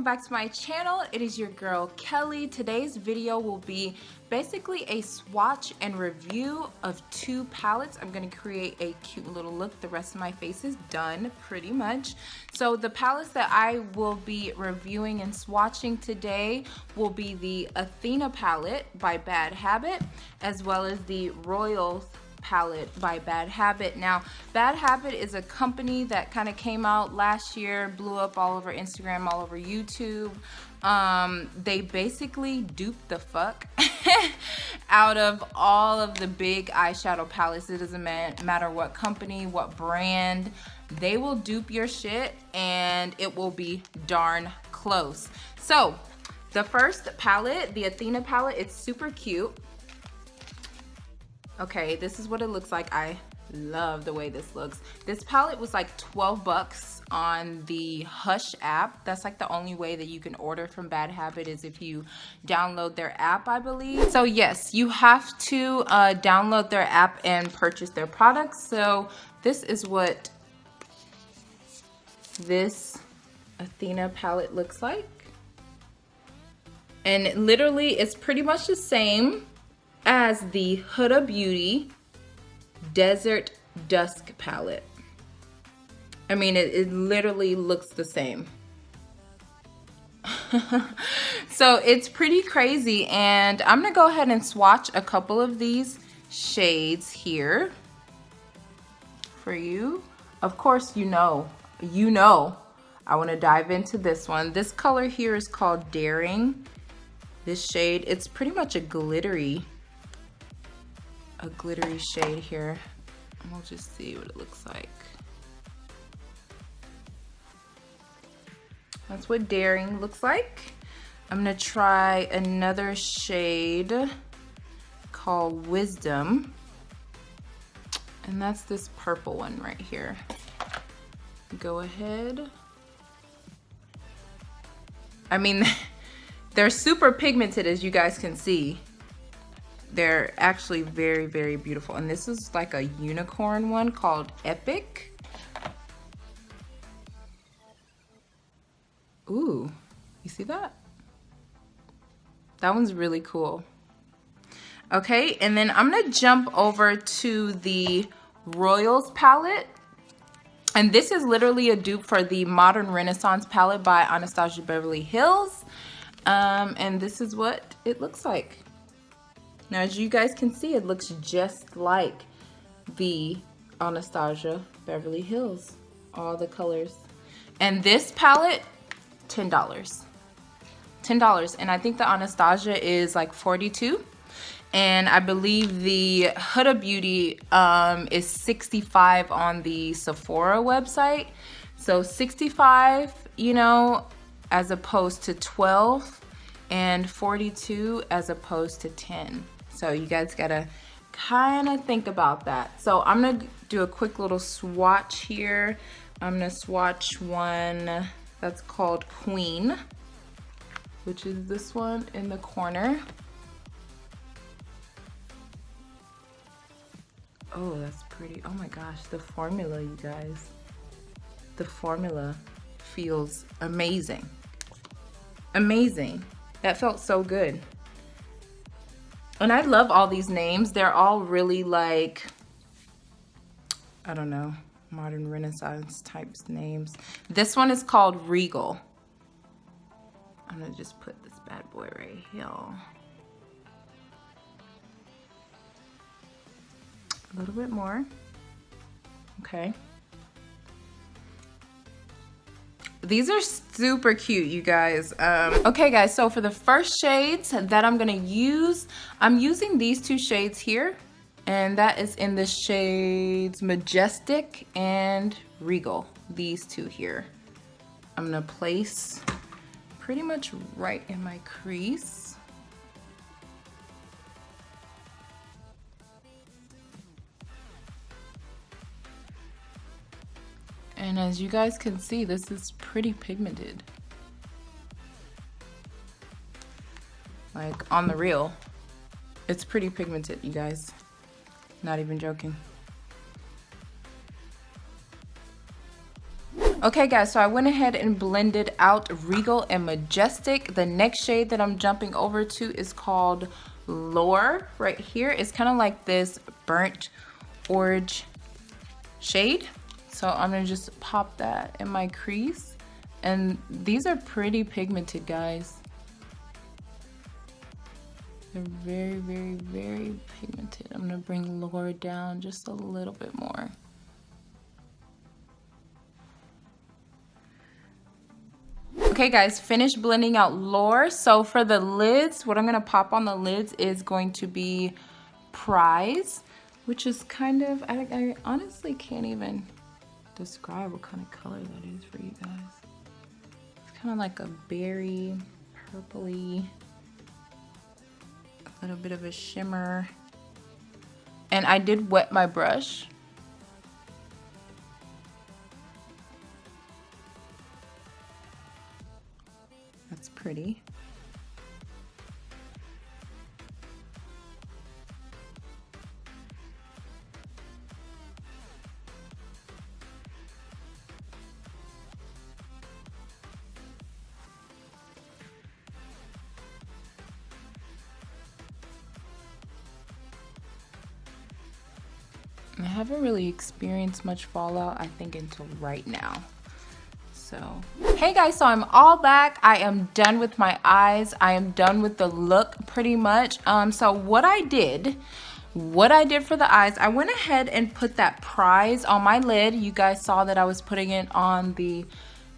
welcome back to my channel. It is your girl Kelly. Today's video will be basically a swatch and review of two palettes. I'm going to create a cute little look. The rest of my face is done pretty much. So the palettes that I will be reviewing and swatching today will be the Athena palette by Bad Habit, as well as the Royals palette by Bad Habit. Now, Bad Habit is a company that kind of came out last year, blew up all over Instagram, all over YouTube. They basically duped the fuck out of all of the big eyeshadow palettes. It doesn't matter what company, what brand, they will dupe your shit and it will be darn close. So, the first palette, the Athena palette, it's super cute. Okay, this is what it looks like. I love the way this looks. This palette was like 12 bucks on the Hush app. That's like the only way that you can order from Bad Habit is if you download their app, I believe. So yes, you have to download their app and purchase their products. So this is what this Athena palette looks like. And literally it's pretty much the same as the Huda Beauty Desert Dusk palette. I mean, it literally looks the same. So it's pretty crazy, and I'm gonna go ahead and swatch a couple of these shades here for you. Of course, you know I want to dive into this one. This color here is called Daring. This shade, it's pretty much a glittery shade here. And we'll just see what it looks like. That's what Daring looks like. I'm gonna try another shade called Wisdom. And that's this purple one right here. Go ahead. I mean, they're super pigmented, as you guys can see. They're actually very, very beautiful. And this is like a unicorn one called Epic. Ooh, you see that? That one's really cool. Okay, and then I'm gonna jump over to the Royals palette. And this is literally a dupe for the Modern Renaissance palette by Anastasia Beverly Hills. And this is what it looks like. Now, as you guys can see, it looks just like the Anastasia Beverly Hills, all the colors. And this palette, $10. $10, and I think the Anastasia is like $42. And I believe the Huda Beauty is $65 on the Sephora website. So $65, you know, as opposed to $12, and $42 as opposed to $10. So you guys gotta kind of think about that. So I'm gonna do a quick little swatch here. I'm gonna swatch one that's called Queen, which is this one in the corner. Oh, that's pretty. Oh my gosh, the formula, you guys. The formula feels amazing. Amazing. That felt so good. And I love all these names. They're all really like, I don't know, modern Renaissance types names. This one is called Regal. I'm gonna just put this bad boy right here. A little bit more. Okay. These are super cute, you guys. Okay guys, so for the first shades that I'm gonna use, I'm using these two shades here, and that is in the shades Majestic and Regal, these two here. I'm gonna place pretty much right in my crease. And as you guys can see, this is pretty pigmented. Like on the real, it's pretty pigmented, you guys. Not even joking. Okay guys, so I went ahead and blended out Regal and Majestic. The next shade that I'm jumping over to is called Lore right here. It's kind of like this burnt orange shade. So I'm gonna just pop that in my crease. And these are pretty pigmented, guys. They're very, very, very pigmented. I'm gonna bring Lore down just a little bit more. Okay guys, finished blending out Lore. So for the lids, what I'm gonna pop on the lids is going to be Prize, which is kind of, I honestly can't even describe what kind of color that is for you guys. It's kind of like a berry, purpley, a little bit of a shimmer. And I did wet my brush. That's pretty. I haven't really experienced much fallout, I think, until right now. So, hey guys, so I'm all back. I am done with my eyes. I am done with the look pretty much. So what I did for the eyes, I went ahead and put that Prize on my lid. You guys saw that I was putting it on the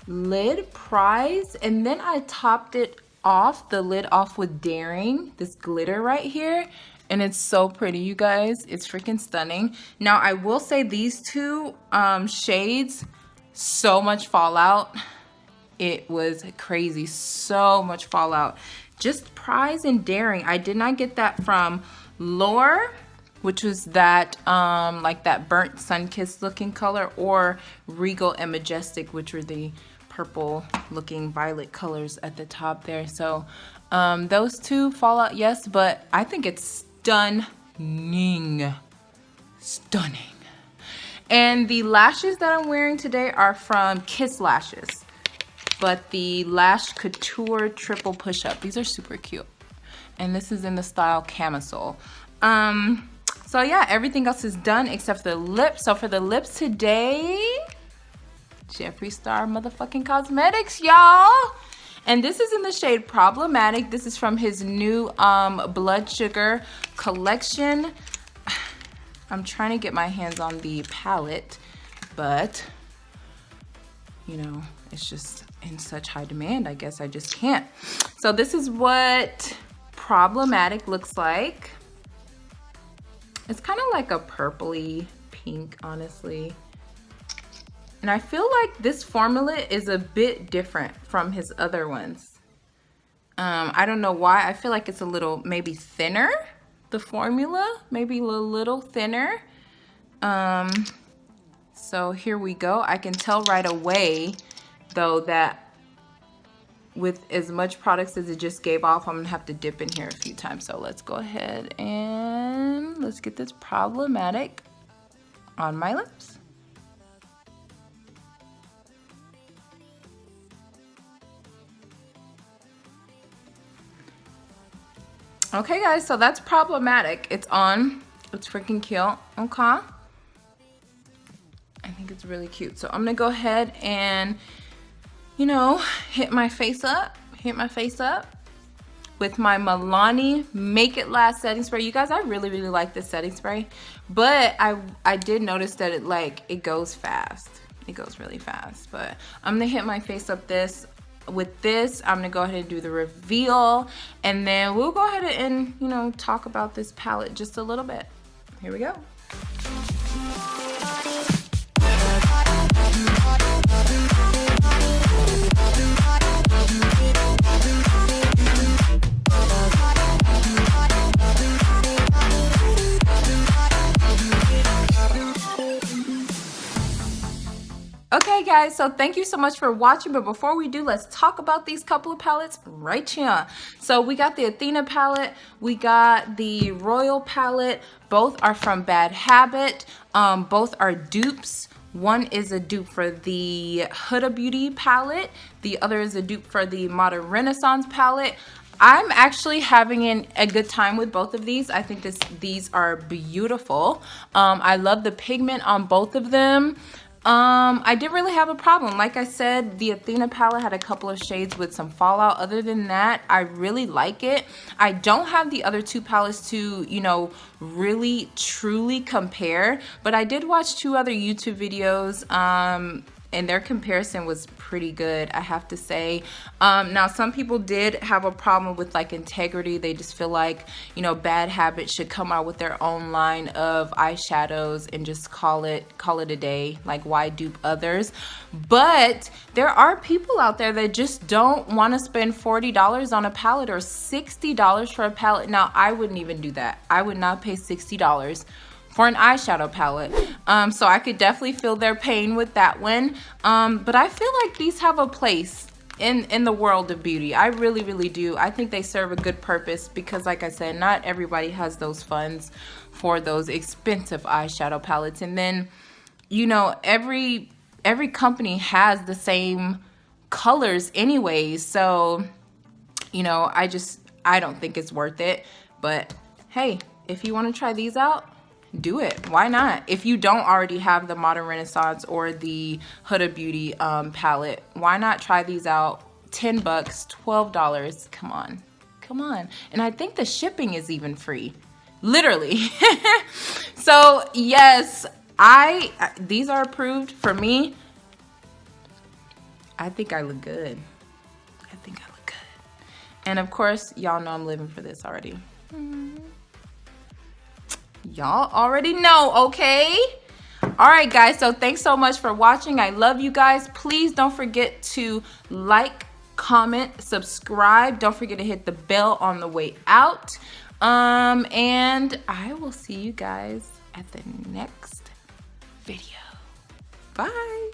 lid, Prize, and then I topped it off, the lid off with Daring, this glitter right here. And it's so pretty, you guys. It's freaking stunning. Now, I will say these two shades, so much fallout. It was crazy, so much fallout. Just Prize and Daring. I did not get that from Lore, which was that like that burnt sun-kissed looking color, or Regal and Majestic, which were the purple looking violet colors at the top there. So those two fallout, yes, but I think it's stunning. And the lashes that I'm wearing today are from Kiss Lashes, but the Lash Couture Triple Push-Up. These are super cute. And this is in the style Camisole. So yeah, everything else is done except for the lips. So for the lips today, Jeffree Star motherfucking Cosmetics, y'all. And this is in the shade Problematic. This is from his new Blood Sugar collection. I'm trying to get my hands on the palette, but you know, it's just in such high demand, I guess I just can't. So this is what Problematic looks like. It's kind of like a purpley pink, honestly. And I feel like this formula is a bit different from his other ones. I don't know why. I feel like it's a little maybe thinner, the formula, maybe a little thinner. So here we go. I can tell right away though that with as much products as it just gave off, I'm gonna have to dip in here a few times. So let's go ahead and let's get this Problematic on my lips. Okay guys, so that's Problematic. It's on. It's freaking cute. Okay. I think it's really cute. So I'm gonna go ahead and, you know, hit my face up with my Milani Make It Last setting spray. You guys, I really like this setting spray, but I did notice that it goes fast. It goes really fast, but I'm gonna hit my face up with this. I'm gonna go ahead and do the reveal, and then we'll go ahead and, you know, talk about this palette just a little bit. Here we go. Okay guys, so thank you so much for watching, but before we do, let's talk about these couple of palettes right here. So we got the Athena palette, we got the Royal palette. Both are from Bad Habit. Both are dupes One is a dupe for the Huda Beauty palette. The other is a dupe for the Modern Renaissance palette. I'm actually having a good time with both of these. I think these are beautiful. I love the pigment on both of them. I didn't really have a problem. Like I said, the Athena palette had a couple of shades with some fallout. Other than that, I really like it. I don't have the other two palettes to, you know, really truly compare, but I did watch 2 other YouTube videos, and their comparison was pretty good, I have to say. Now, some people did have a problem with like integrity. They just feel like, you know, Bad Habits should come out with their own line of eyeshadows and just call it a day. Like, why dupe others? But there are people out there that just don't want to spend $40 on a palette or $60 for a palette. Now, I wouldn't even do that. I would not pay $60 for an eyeshadow palette. So I could definitely feel their pain with that one. But I feel like these have a place in the world of beauty. I really, really do. I think they serve a good purpose because, like I said, not everybody has those funds for those expensive eyeshadow palettes. And then, you know, every company has the same colors anyways. So, you know, I don't think it's worth it. But hey, if you want to try these out, do it. Why not? If you don't already have the Modern Renaissance or the Huda Beauty palette, why not try these out? 10 bucks, $12. Come on. Come on. And I think the shipping is even free. Literally. So, yes, these are approved for me. I think I look good. I think I look good. And of course, y'all know I'm living for this already. Y'all already know, okay? All right, guys, so thanks so much for watching. I love you guys. Please don't forget to like, comment, subscribe. Don't forget to hit the bell on the way out. And I will see you guys at the next video. Bye.